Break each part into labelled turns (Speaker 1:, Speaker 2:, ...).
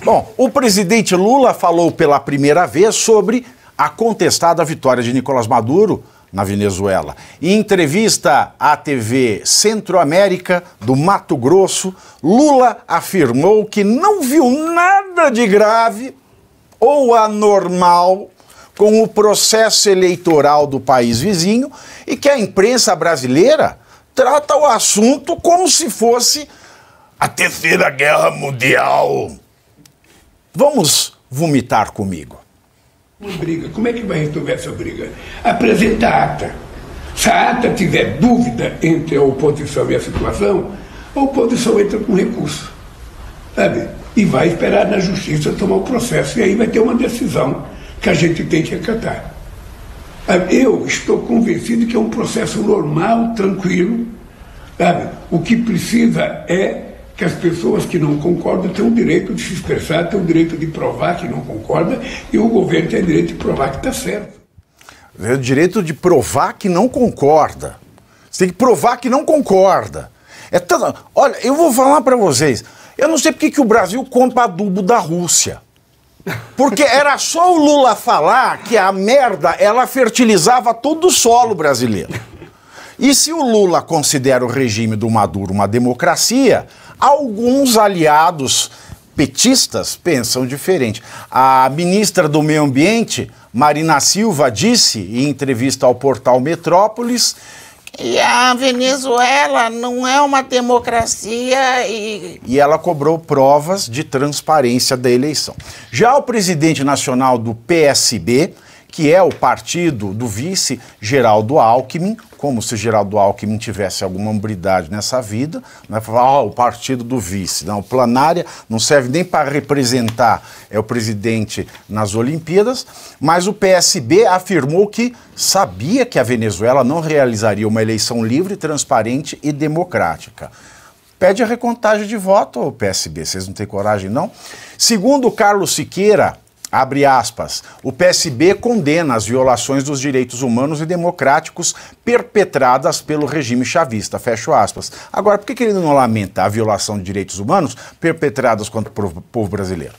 Speaker 1: Bom, o presidente Lula falou pela primeira vez sobre a contestada vitória de Nicolás Maduro na Venezuela. Em entrevista à TV Centro-América do Mato Grosso, Lula afirmou que não viu nada de grave ou anormal com o processo eleitoral do país vizinho e que a imprensa brasileira trata o assunto como se fosse a Terceira Guerra Mundial. Vamos vomitar comigo.
Speaker 2: Briga. Como é que vai resolver essa briga? Apresenta a ata. Se a ata tiver dúvida entre a oposição e a situação, a oposição entra com recurso, sabe? E vai esperar na justiça tomar o processo. E aí vai ter uma decisão que a gente tem que acatar. Eu estou convencido que é um processo normal, tranquilo, sabe? O que precisa é que as pessoas que não concordam têm o direito de se expressar, têm o direito de provar que não concorda, e o governo tem o direito de provar que está certo.
Speaker 1: É o direito de provar que não concorda. Você tem que provar que não concorda. Olha, eu vou falar para vocês, eu não sei porque que o Brasil compra adubo da Rússia. Porque era só o Lula falar que a merda, ela fertilizava todo o solo brasileiro. E se o Lula considera o regime do Maduro uma democracia, alguns aliados petistas pensam diferente. A ministra do Meio Ambiente, Marina Silva, disse em entrevista ao portal Metrópolis que a Venezuela não é uma democracia e ela cobrou provas de transparência da eleição. Já o presidente nacional do PSB, que é o partido do vice Geraldo Alckmin, como se Geraldo Alckmin tivesse alguma hombridade nessa vida, né? Falar, o partido do vice. Não, o Planária não serve nem para representar o presidente nas Olimpíadas, mas o PSB afirmou que sabia que a Venezuela não realizaria uma eleição livre, transparente e democrática. Pede a recontagem de voto ao PSB, vocês não têm coragem, não? Segundo Carlos Siqueira, abre aspas, o PSB condena as violações dos direitos humanos e democráticos perpetradas pelo regime chavista, fecho aspas. Agora, por que ele não lamenta a violação de direitos humanos perpetradas contra o povo brasileiro?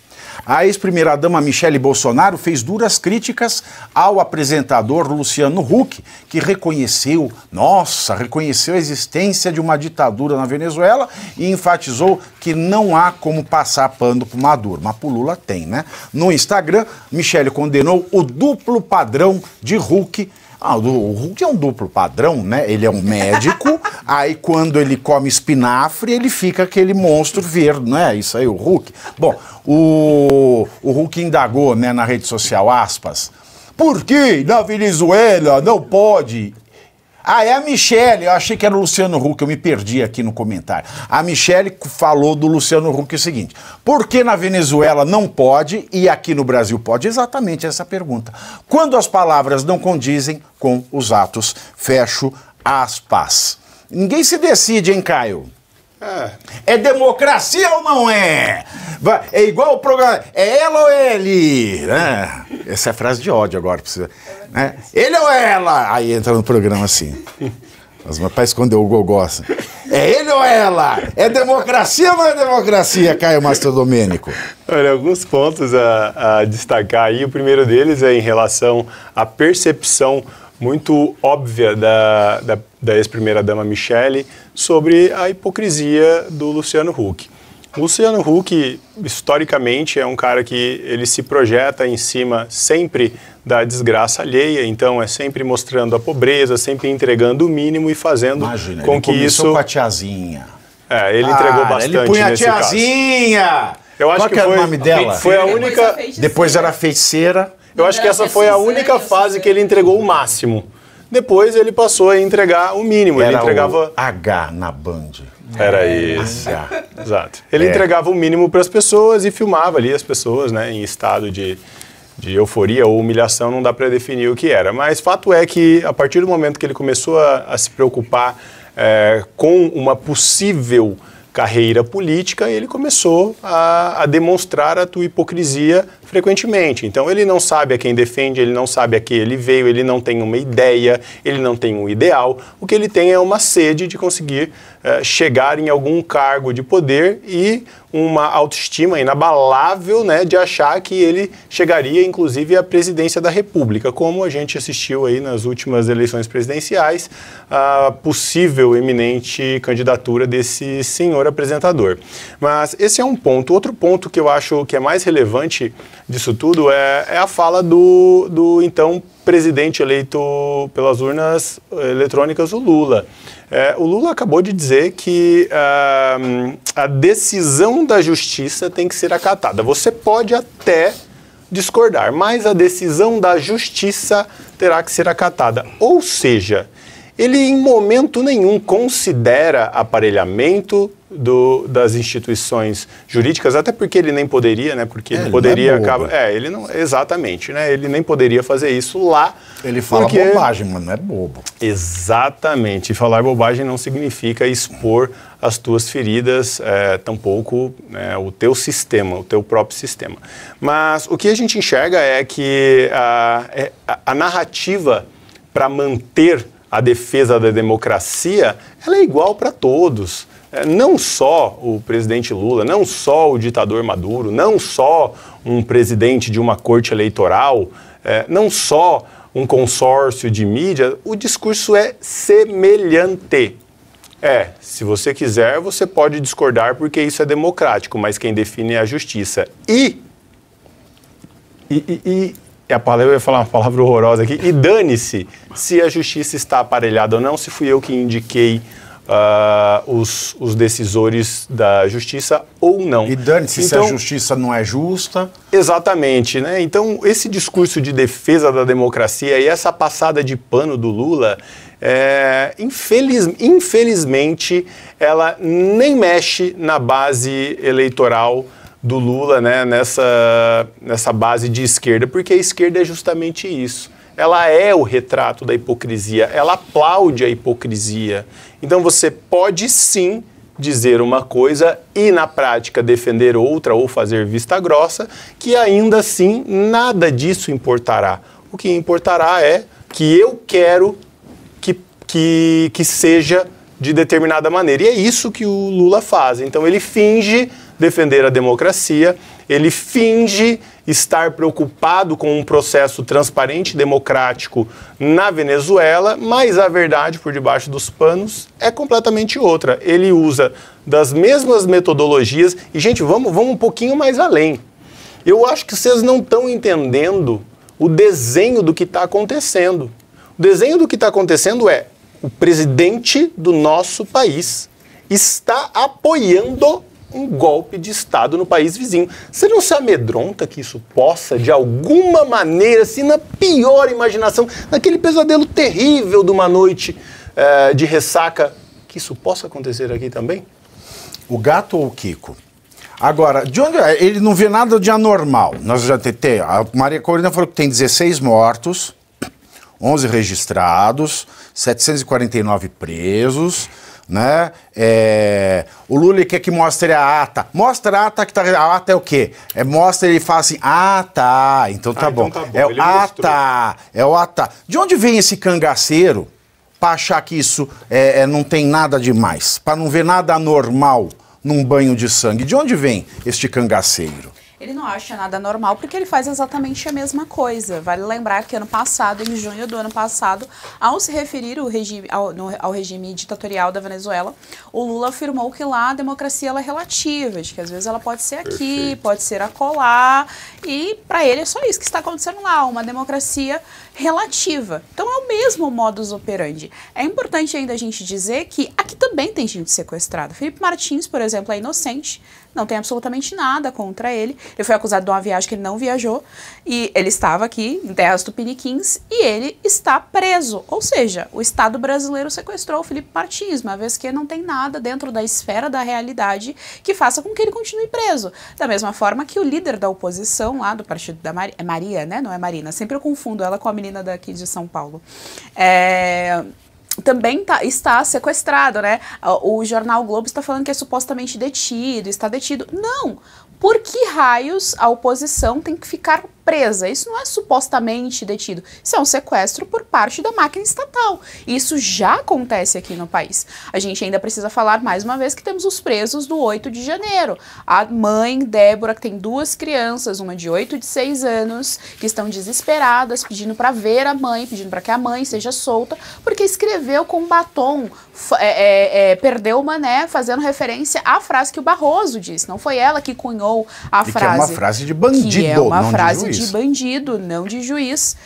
Speaker 1: A ex-primeira-dama Michele Bolsonaro fez duras críticas ao apresentador Luciano Huck, que reconheceu a existência de uma ditadura na Venezuela e enfatizou que não há como passar pano para o Maduro, mas para o Lula tem, né? No Instagram, Michele condenou o duplo padrão de Huck. O Huck é um duplo padrão, né? Ele é um médico, aí quando ele come espinafre, ele fica aquele monstro verde, não é? Isso aí, o Huck. Bom, o Huck indagou, né, na rede social, aspas, por que na Venezuela não pode... é a Michele, eu achei que era o Luciano Huck, eu me perdi aqui no comentário. A Michele falou do Luciano Huck o seguinte, por que na Venezuela não pode e aqui no Brasil pode? Exatamente essa pergunta. Quando as palavras não condizem com os atos, fecho aspas. Ninguém se decide, hein, Caio? É democracia ou não é? É igual o programa, é ela ou ele? Essa é a frase de ódio agora. Precisa, né? Ele ou ela? Aí entra no programa assim. Mas para esconder o gogó assim. É ele ou ela? É democracia ou não é democracia, Caio Mastrodomênico?
Speaker 3: Olha, alguns pontos a destacar aí. O primeiro deles é em relação à percepção muito óbvia da ex-primeira-dama Michele sobre a hipocrisia do Luciano Huck. O Luciano Huck, historicamente, é um cara que ele se projeta em cima sempre da desgraça alheia, então é sempre mostrando a pobreza, sempre entregando o mínimo e fazendo com que isso...
Speaker 1: com a tiazinha.
Speaker 3: Ele entregou bastante nesse caso.
Speaker 1: Ele punha a tiazinha!
Speaker 3: Eu acho que
Speaker 1: era o nome dela?
Speaker 3: Foi a única...
Speaker 1: Depois era feiticeira.
Speaker 3: Eu acho que essa foi a única fase que ele entregou o máximo. Depois ele passou a entregar o mínimo.
Speaker 1: Ele
Speaker 3: entregava
Speaker 1: o H na Band.
Speaker 3: Era isso. Exato. Ele entregava o mínimo para as pessoas e filmava ali as pessoas, né, em estado de euforia ou humilhação, não dá para definir o que era. Mas fato é que a partir do momento que ele começou a se preocupar com uma possível carreira política, ele começou a demonstrar a tua hipocrisia frequentemente. Então, ele não sabe a quem defende, ele não sabe a que ele veio, ele não tem uma ideia, ele não tem um ideal. O que ele tem é uma sede de conseguir chegar em algum cargo de poder e uma autoestima inabalável, né, de achar que ele chegaria, inclusive, à presidência da República, como a gente assistiu aí nas últimas eleições presidenciais, a possível eminente candidatura desse senhor apresentador. Mas esse é um ponto. Outro ponto que eu acho que é mais relevante disso tudo é a fala do então presidente eleito pelas urnas eletrônicas, o Lula. O Lula acabou de dizer que a decisão da justiça tem que ser acatada. Você pode até discordar, mas a decisão da justiça terá que ser acatada. Ou seja, ele em momento nenhum considera aparelhamento das instituições jurídicas, até porque ele nem poderia, né? Porque ele poderia acabar. Ele não. Exatamente, né? Ele nem poderia fazer isso lá.
Speaker 1: Ele fala bobagem, mas não é bobo.
Speaker 3: Exatamente. E falar bobagem não significa expor as tuas feridas, tampouco, né, o teu sistema, o teu próprio sistema. Mas o que a gente enxerga é que a narrativa para manter a defesa da democracia, ela é igual para todos. Não só o presidente Lula, não só o ditador Maduro, não só um presidente de uma corte eleitoral, não só um consórcio de mídia, o discurso é semelhante. Se você quiser, você pode discordar porque isso é democrático, mas quem define é a justiça. Eu ia falar uma palavra horrorosa aqui, e dane-se se a justiça está aparelhada ou não, se fui eu que indiquei os decisores da justiça ou não.
Speaker 1: E dane-se se a justiça não é justa.
Speaker 3: Exatamente, né? Então, esse discurso de defesa da democracia e essa passada de pano do Lula, infelizmente, ela nem mexe na base eleitoral do Lula, né, nessa base de esquerda, porque a esquerda é justamente isso. Ela é o retrato da hipocrisia, ela aplaude a hipocrisia. Então você pode sim dizer uma coisa e na prática defender outra ou fazer vista grossa, que ainda assim nada disso importará. O que importará é que eu quero que seja de determinada maneira. E é isso que o Lula faz. Então ele finge defender a democracia, ele finge estar preocupado com um processo transparente e democrático na Venezuela, mas a verdade por debaixo dos panos é completamente outra. Ele usa das mesmas metodologias e, gente, vamos um pouquinho mais além. Eu acho que vocês não estão entendendo o desenho do que está acontecendo. O desenho do que está acontecendo é o presidente do nosso país está apoiando um golpe de Estado no país vizinho. Você não se amedronta que isso possa, de alguma maneira, assim, na pior imaginação, naquele pesadelo terrível de uma noite de ressaca, que isso possa acontecer aqui também?
Speaker 1: O gato ou o Kiko? Agora, de onde ele não vê nada de anormal. Nós já a Maria Corina falou que tem 16 mortos, 11 registrados, 749 presos, né? O Lula quer que mostre a ata. Mostra a ata, a ata é o quê? Mostra, ele fala assim, tá, então tá bom. Então tá bom. É o ata. De onde vem esse cangaceiro para achar que isso não tem nada demais? Para não ver nada anormal num banho de sangue? De onde vem este cangaceiro?
Speaker 4: Ele não acha nada normal porque ele faz exatamente a mesma coisa. Vale lembrar que ano passado, em junho do ano passado, ao se referir ao regime ditatorial da Venezuela, o Lula afirmou que lá a democracia ela é relativa, de que às vezes ela pode ser aqui, perfeito, pode ser acolá, e para ele é só isso que está acontecendo lá, uma democracia relativa. Então é o mesmo modus operandi. É importante ainda a gente dizer que aqui também tem gente sequestrada. Felipe Martins, por exemplo, é inocente, não tem absolutamente nada contra ele. Ele foi acusado de uma viagem que ele não viajou e ele estava aqui em terras tupiniquins e ele está preso. Ou seja, o Estado brasileiro sequestrou o Felipe Martins, uma vez que não tem nada dentro da esfera da realidade que faça com que ele continue preso. Da mesma forma que o líder da oposição lá do partido da Maria, né? Não é Marina, sempre eu confundo ela com a menina daqui de São Paulo. Também está sequestrado, né? O jornal Globo está falando que é supostamente detido, está detido. Não! Por que raios a oposição tem que ficar presa. Isso não é supostamente detido. Isso é um sequestro por parte da máquina estatal. E isso já acontece aqui no país. A gente ainda precisa falar mais uma vez que temos os presos do 8 de janeiro. A mãe, Débora, que tem 2 crianças, uma de 8 e de 6 anos, que estão desesperadas, pedindo para ver a mãe, pedindo para que a mãe seja solta, porque escreveu com batom, perdeu o mané, fazendo referência à frase que o Barroso disse. Não foi ela que cunhou a frase.
Speaker 1: Que é uma frase de bandido,
Speaker 4: que é uma
Speaker 1: não
Speaker 4: frase
Speaker 1: de juiz.
Speaker 4: de bandido, não de juiz.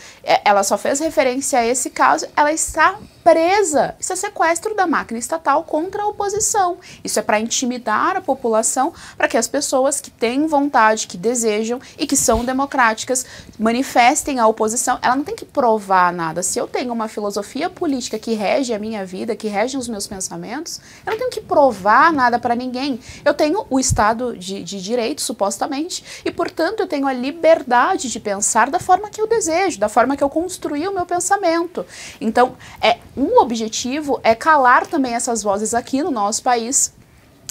Speaker 4: Ela só fez referência a esse caso, ela está presa. Isso é sequestro da máquina estatal contra a oposição. Isso é para intimidar a população, para que as pessoas que têm vontade, que desejam e que são democráticas manifestem a oposição. Ela não tem que provar nada. Se eu tenho uma filosofia política que rege a minha vida, que rege os meus pensamentos, eu não tenho que provar nada para ninguém. Eu tenho o Estado de Direito, supostamente, e, portanto, eu tenho a liberdade de pensar da forma que eu desejo, da forma que eu construí o meu pensamento. Então, um objetivo é calar também essas vozes aqui no nosso país,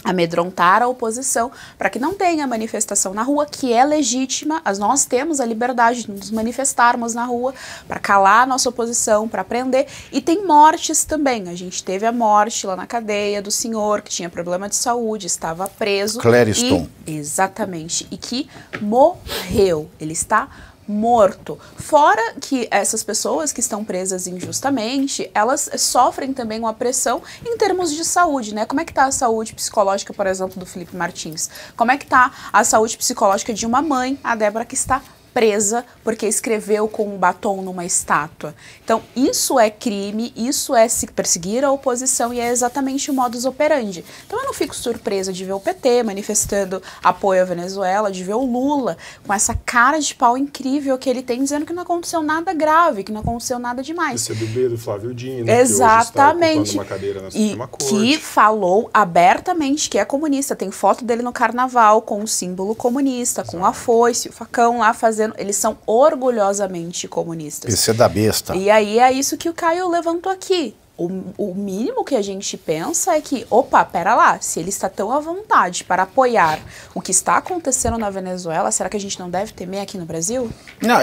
Speaker 4: amedrontar a oposição, para que não tenha manifestação na rua, que é legítima. Nós temos a liberdade de nos manifestarmos na rua, para calar a nossa oposição, para prender. E tem mortes também. A gente teve a morte lá na cadeia do senhor que tinha problema de saúde, estava preso.
Speaker 1: Clériston.
Speaker 4: Exatamente. E que morreu. Ele está morto. Fora que essas pessoas que estão presas injustamente, elas sofrem também uma pressão em termos de saúde, né? Como é que tá a saúde psicológica, por exemplo, do Felipe Martins? Como é que tá a saúde psicológica de uma mãe, a Débora, que está presa porque escreveu com um batom numa estátua? Então, isso é crime, isso é se perseguir a oposição e é exatamente o modus operandi. Então, eu não fico surpresa de ver o PT manifestando apoio à Venezuela, de ver o Lula com essa cara de pau incrível que ele tem, dizendo que não aconteceu nada grave, que não aconteceu nada demais.
Speaker 3: Esse é do B do Flávio Dino,
Speaker 4: exatamente.
Speaker 3: que hoje está ocupando uma cadeira na
Speaker 4: E
Speaker 3: Suprema Corte.
Speaker 4: que falou abertamente que é comunista. Tem foto dele no carnaval com o símbolo comunista, com a foice, o facão lá fazendo. Eles são orgulhosamente comunistas.
Speaker 1: PC da besta.
Speaker 4: E aí é isso que o Caio levantou aqui. O mínimo que a gente pensa é que, opa, pera lá, se ele está tão à vontade para apoiar o que está acontecendo na Venezuela, será que a gente não deve temer aqui no Brasil?
Speaker 1: Não,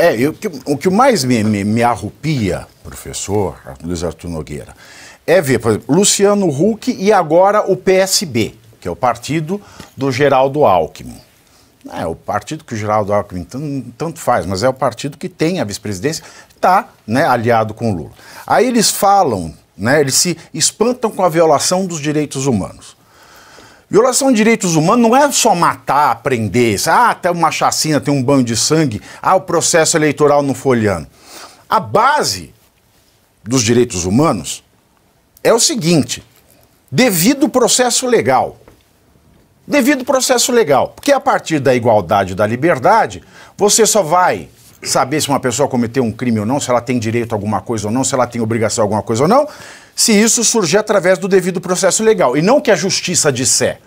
Speaker 1: o que mais me arrupia, professor Luiz Arthur Nogueira, é ver, por exemplo, Luciano Huck e agora o PSB, que é o partido do Geraldo Alckmin. É o partido que o Geraldo Alckmin tanto faz, mas é o partido que tem a vice-presidência, está, né, aliado com o Lula. Aí eles falam, né, eles se espantam com a violação dos direitos humanos. Violação de direitos humanos não é só matar, prender, tem uma chacina, tem um banho de sangue, o processo eleitoral não folhando. A base dos direitos humanos é o seguinte: devido processo legal. Devido processo legal, porque a partir da igualdade e da liberdade, você só vai saber se uma pessoa cometeu um crime ou não, se ela tem direito a alguma coisa ou não, se ela tem obrigação a alguma coisa ou não, se isso surgir através do devido processo legal, e não que a justiça disser.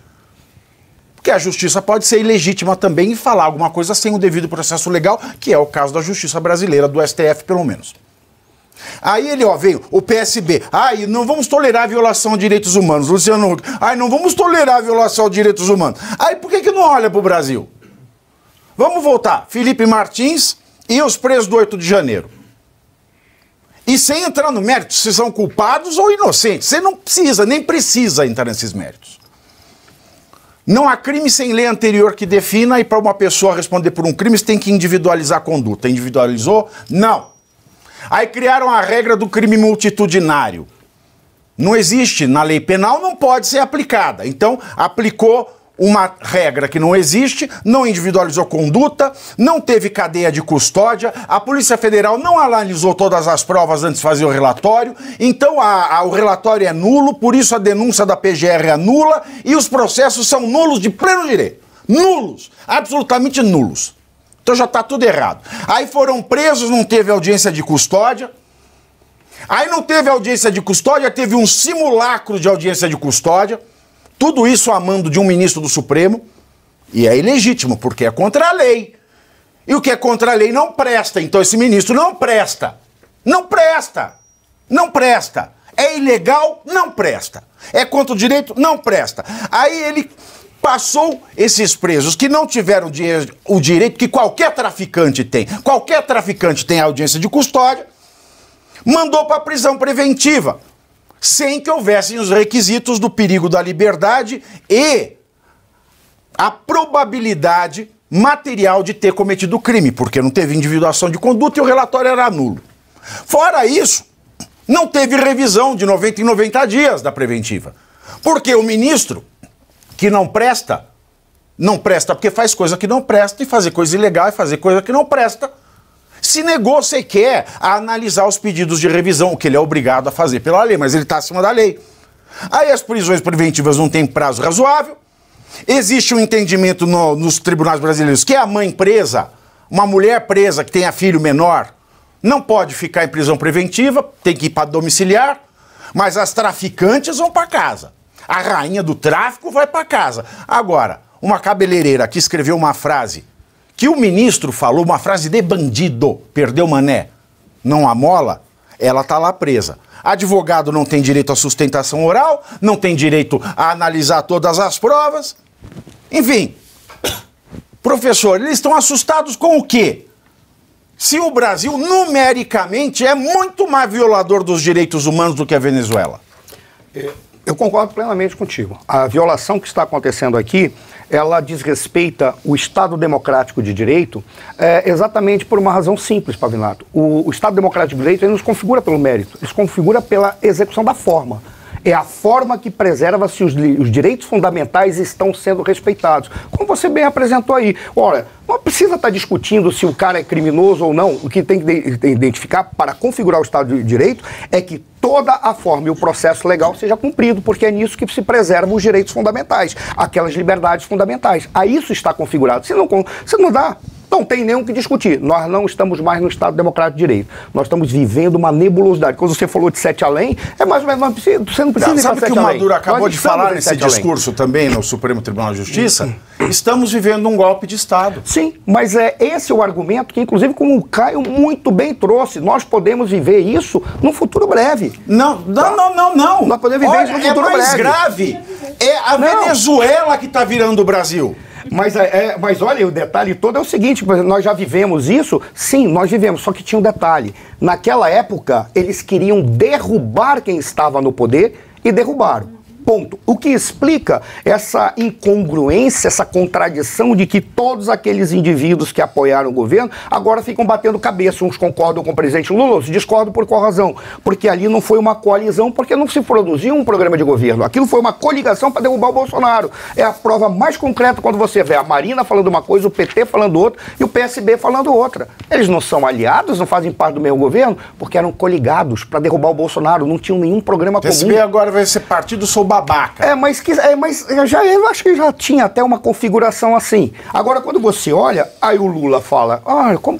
Speaker 1: Porque a justiça pode ser ilegítima também e falar alguma coisa sem o devido processo legal, que é o caso da justiça brasileira, do STF pelo menos. Aí ele, veio o PSB, não vamos tolerar a violação de direitos humanos, Luciano Huck, não vamos tolerar a violação de direitos humanos. Aí por que não olha para o Brasil? Vamos voltar, Felipe Martins e os presos do 8 de janeiro. E sem entrar no mérito se são culpados ou inocentes, você não precisa, nem precisa entrar nesses méritos. Não há crime sem lei anterior que defina, e para uma pessoa responder por um crime você tem que individualizar a conduta. Individualizou? Não. Aí criaram a regra do crime multitudinário. Não existe na lei penal, não pode ser aplicada. Então, aplicou uma regra que não existe, não individualizou conduta, não teve cadeia de custódia, a Polícia Federal não analisou todas as provas antes de fazer o relatório, então o relatório é nulo, por isso a denúncia da PGR é nula e os processos são nulos de pleno direito. Nulos, absolutamente nulos. Então já está tudo errado. Aí foram presos, não teve audiência de custódia. Aí não teve audiência de custódia, teve um simulacro de audiência de custódia. Tudo isso a mando de um ministro do Supremo. E é ilegítimo, porque é contra a lei. E o que é contra a lei não presta. Então esse ministro não presta. Não presta. Não presta. É ilegal, não presta. É contra o direito, não presta. Aí ele Passou esses presos que não tiveram o direito que qualquer traficante tem. Qualquer traficante tem audiência de custódia. Mandou para a prisão preventiva, sem que houvessem os requisitos do perigo da liberdade e a probabilidade material de ter cometido o crime, porque não teve individuação de conduta e o relatório era nulo. Fora isso, não teve revisão de 90 em 90 dias da preventiva. Porque o ministro, que não presta porque faz coisa que não presta, e fazer coisa ilegal e fazer coisa que não presta, se negou sequer a analisar os pedidos de revisão, o que ele é obrigado a fazer pela lei, mas ele está acima da lei. Aí as prisões preventivas não têm prazo razoável, existe um entendimento nos tribunais brasileiros que a mãe presa, uma mulher presa que tenha filho menor, não pode ficar em prisão preventiva, tem que ir para domiciliar, mas as traficantes vão para casa. A rainha do tráfico vai para casa. Agora, uma cabeleireira que escreveu uma frase que o ministro falou, uma frase de bandido, perdeu mané, não amola, ela tá lá presa. Advogado não tem direito à sustentação oral, não tem direito a analisar todas as provas. Enfim, professor, eles estão assustados com o quê? Se o Brasil, numericamente, é muito mais violador dos direitos humanos do que a Venezuela.
Speaker 5: Eu concordo plenamente contigo. A violação que está acontecendo aqui, ela desrespeita o Estado Democrático de Direito exatamente por uma razão simples, Pavinato. O Estado Democrático de Direito ele não se configura pelo mérito, ele se configura pela execução da forma. É a forma que preserva se os direitos fundamentais estão sendo respeitados. Como você bem apresentou aí. Olha, não precisa estar discutindo se o cara é criminoso ou não. O que tem que identificar para configurar o Estado de Direito é que toda a forma e o processo legal seja cumprido, porque é nisso que se preservam os direitos fundamentais, aquelas liberdades fundamentais. Aí isso está configurado. Se não dá, não tem nem o que discutir. Nós não estamos mais no Estado Democrático de Direito. Nós estamos vivendo uma nebulosidade. Quando você falou de 7 além, é mais ou menos... Você não precisa ir para 7 além. Sabe que o Maduro
Speaker 1: acabou de falar nesse discurso também no Supremo Tribunal de Justiça? Estamos vivendo um golpe de Estado.
Speaker 5: Sim, mas esse é o argumento que, inclusive, como o Caio muito bem trouxe, nós podemos viver isso num futuro breve.
Speaker 1: Não.
Speaker 5: Nós podemos viver isso num futuro breve.
Speaker 1: É mais grave. É a Venezuela que está virando o Brasil.
Speaker 5: Mas olha, o detalhe todo é o seguinte, nós já vivemos isso? Sim, nós vivemos, só que tinha um detalhe. Naquela época, eles queriam derrubar quem estava no poder e derrubaram. Ponto. O que explica essa incongruência, essa contradição de que todos aqueles indivíduos que apoiaram o governo agora ficam batendo cabeça. Uns concordam com o presidente Lula, outros discordam por qual razão? Porque ali não foi uma coalizão, porque não se produziu um programa de governo. Aquilo foi uma coligação para derrubar o Bolsonaro. É a prova mais concreta quando você vê a Marina falando uma coisa, o PT falando outra e o PSB falando outra. Eles não são aliados, não fazem parte do mesmo governo, porque eram coligados para derrubar o Bolsonaro, não tinham nenhum programa comum. O
Speaker 1: PSB agora vai ser partido sou babaca.
Speaker 5: Mas eu acho que já tinha até uma configuração assim. Agora, quando você olha, aí o Lula fala,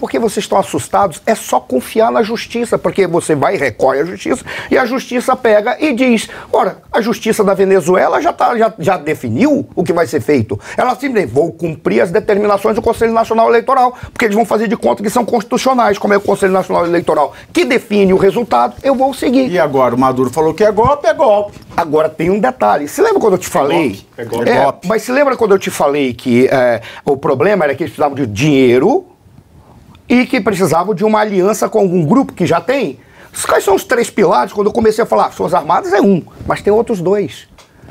Speaker 5: por que vocês estão assustados? É só confiar na justiça, porque você vai e recorre à justiça, e a justiça pega e diz, a justiça da Venezuela já definiu o que vai ser feito. Ela simplesmente, vou cumprir as determinações do Conselho Nacional Eleitoral, porque eles vão fazer de conta que são constitucionais, como é o Conselho Nacional Eleitoral, que define o resultado, eu vou seguir.
Speaker 1: E agora, o Maduro falou que é golpe, é golpe.
Speaker 5: Agora tem um detalhe. Você lembra quando eu te falei?
Speaker 1: É golpe.
Speaker 5: Mas você lembra quando eu te falei que o problema era que eles precisavam de dinheiro e que precisavam de uma aliança com algum grupo que já tem? Quais são os 3 pilares? Quando eu comecei a falar, Forças Armadas é um, mas tem outros 2.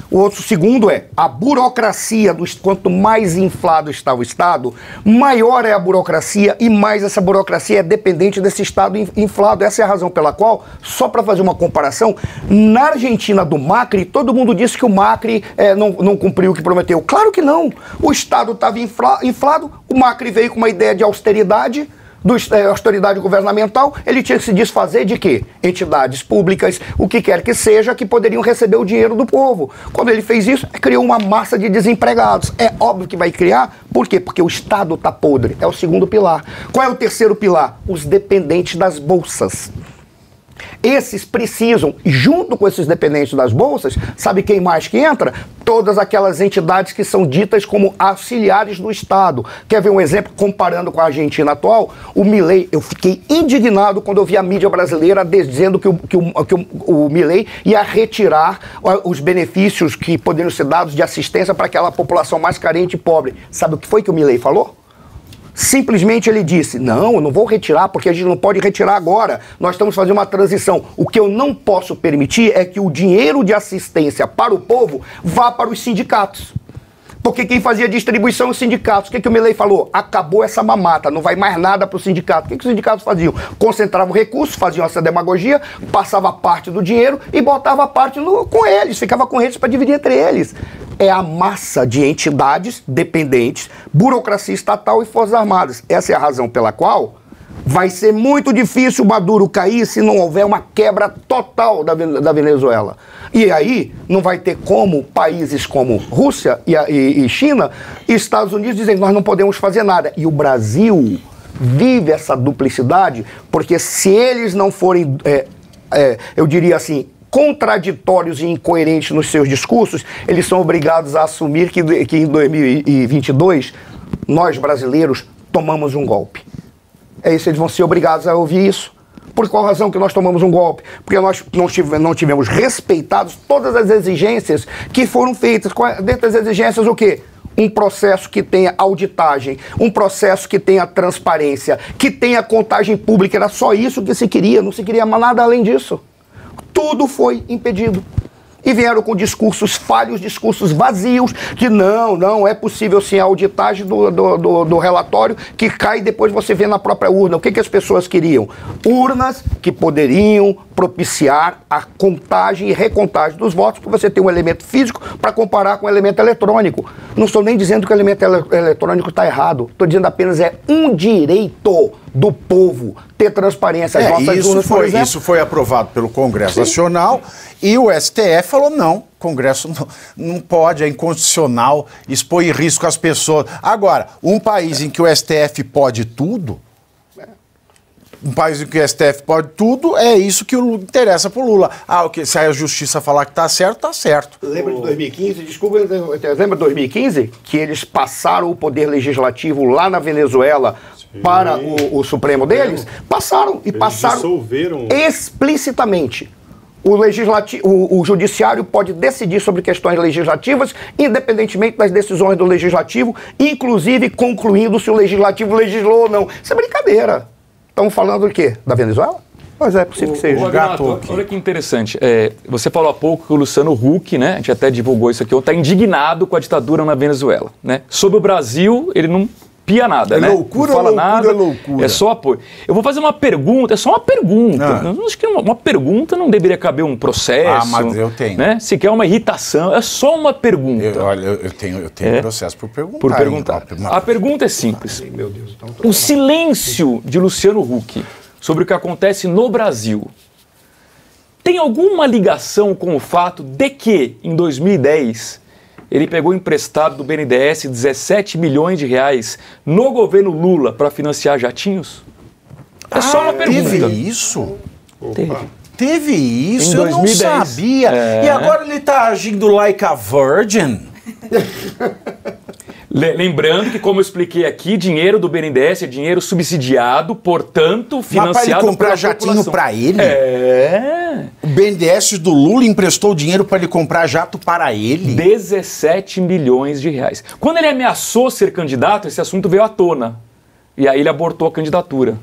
Speaker 5: O outro segundo é a burocracia. Quanto mais inflado está o Estado, maior é a burocracia e mais essa burocracia é dependente desse Estado inflado. Essa é a razão pela qual, só para fazer uma comparação, na Argentina do Macri, todo mundo disse que o Macri não cumpriu o que prometeu. Claro que não. O Estado estava inflado, o Macri veio com uma ideia de austeridade, autoridade governamental, ele tinha que se desfazer de quê? Entidades públicas, o que quer que seja, que poderiam receber o dinheiro do povo. Quando ele fez isso, criou uma massa de desempregados. É óbvio que vai criar, por quê? Porque o Estado está podre, é o segundo pilar. Qual é o terceiro pilar? Os dependentes das bolsas. Esses precisam, junto com esses dependentes das bolsas, sabe quem mais que entra? Todas aquelas entidades que são ditas como auxiliares do Estado. Quer ver um exemplo comparando com a Argentina atual? O Milei, eu fiquei indignado quando eu vi a mídia brasileira dizendo que o Milei ia retirar os benefícios que poderiam ser dados de assistência para aquela população mais carente e pobre. Sabe o que foi que o Milei falou? Simplesmente ele disse, não, eu não vou retirar porque a gente não pode retirar agora. Nós estamos fazendo uma transição. O que eu não posso permitir é que o dinheiro de assistência para o povo vá para os sindicatos. Porque quem fazia distribuição é os sindicatos. O que o Milei falou? Acabou essa mamata, não vai mais nada para o sindicato. O que os sindicatos faziam? Concentravam recursos, faziam essa demagogia, passava parte do dinheiro e botava parte com eles, ficava com eles para dividir entre eles. É a massa de entidades dependentes, burocracia estatal e Forças Armadas. Essa é a razão pela qual vai ser muito difícil o Maduro cair se não houver uma quebra total da Venezuela. E aí não vai ter como países como Rússia e China e Estados Unidos dizem que nós não podemos fazer nada. E o Brasil vive essa duplicidade porque se eles não forem, eu diria assim, contraditórios e incoerentes nos seus discursos, eles são obrigados a assumir que em 2022 nós brasileiros tomamos um golpe. É isso, eles vão ser obrigados a ouvir isso. Por qual razão que nós tomamos um golpe? Porque nós não tivemos respeitados todas as exigências que foram feitas. Dentro das exigências, o quê? Um processo que tenha auditagem, um processo que tenha transparência, que tenha contagem pública. Era só isso que se queria, não se queria nada além disso. Tudo foi impedido. E vieram com discursos falhos, discursos vazios, que não é possível sim a auditagem do relatório que cai e depois você vê na própria urna. O que as pessoas queriam? Urnas que poderiam propiciar a contagem e recontagem dos votos, porque você tem um elemento físico para comparar com o elemento eletrônico. Não estou nem dizendo que o elemento eletrônico está errado, estou dizendo apenas um direito do povo ter transparência. As nossas urnas, por exemplo,
Speaker 1: isso foi aprovado pelo Congresso Nacional e o STF falou não, o Congresso não pode, é inconstitucional, expor em risco as pessoas. Agora, um país em que o STF pode tudo, um país em que o STF pode tudo, é isso que interessa pro Lula. Se a justiça falar que tá certo, tá certo.
Speaker 5: Lembra de 2015? Desculpa, lembra de 2015? Que eles passaram o poder legislativo lá na Venezuela para o Supremo deles? Passaram. E passaram
Speaker 3: dissolveram
Speaker 5: explicitamente. O judiciário pode decidir sobre questões legislativas, independentemente das decisões do legislativo, inclusive concluindo se o legislativo legislou ou não. Isso é brincadeira. Estamos falando do quê? Da Venezuela? Mas é possível que seja.
Speaker 6: Olha que interessante. Você falou há pouco que o Luciano Huck, né, a gente até divulgou isso aqui, está indignado com a ditadura na Venezuela. Né? Sobre o Brasil, ele não pia nada, né?
Speaker 1: Loucura,
Speaker 6: não fala
Speaker 1: loucura,
Speaker 6: nada,
Speaker 1: loucura.
Speaker 6: É só apoio. Eu vou fazer uma pergunta, é só uma pergunta. Eu acho que uma pergunta não deveria caber um processo.
Speaker 1: Mas eu tenho.
Speaker 6: Né? Se quer uma irritação, é só uma pergunta.
Speaker 1: Eu tenho processo por perguntar.
Speaker 6: Por perguntar. A pergunta é simples.
Speaker 5: Meu Deus, então,
Speaker 6: O silêncio de Luciano Huck sobre o que acontece no Brasil tem alguma ligação com o fato de que, em 2010, ele pegou emprestado do BNDES 17 milhões de reais no governo Lula para financiar jatinhos? É só uma pergunta.
Speaker 1: Teve isso? Teve isso?
Speaker 6: Em 2010.
Speaker 1: Eu não sabia. E agora ele está agindo like a virgin?
Speaker 6: Lembrando que, como eu expliquei aqui, dinheiro do BNDES é dinheiro subsidiado, portanto, financiado
Speaker 1: para ele comprar jatinho para ele? O BNDES do Lula emprestou dinheiro para ele comprar jato para ele?
Speaker 6: 17 milhões de reais. Quando ele ameaçou ser candidato, esse assunto veio à tona. E aí ele abortou a candidatura.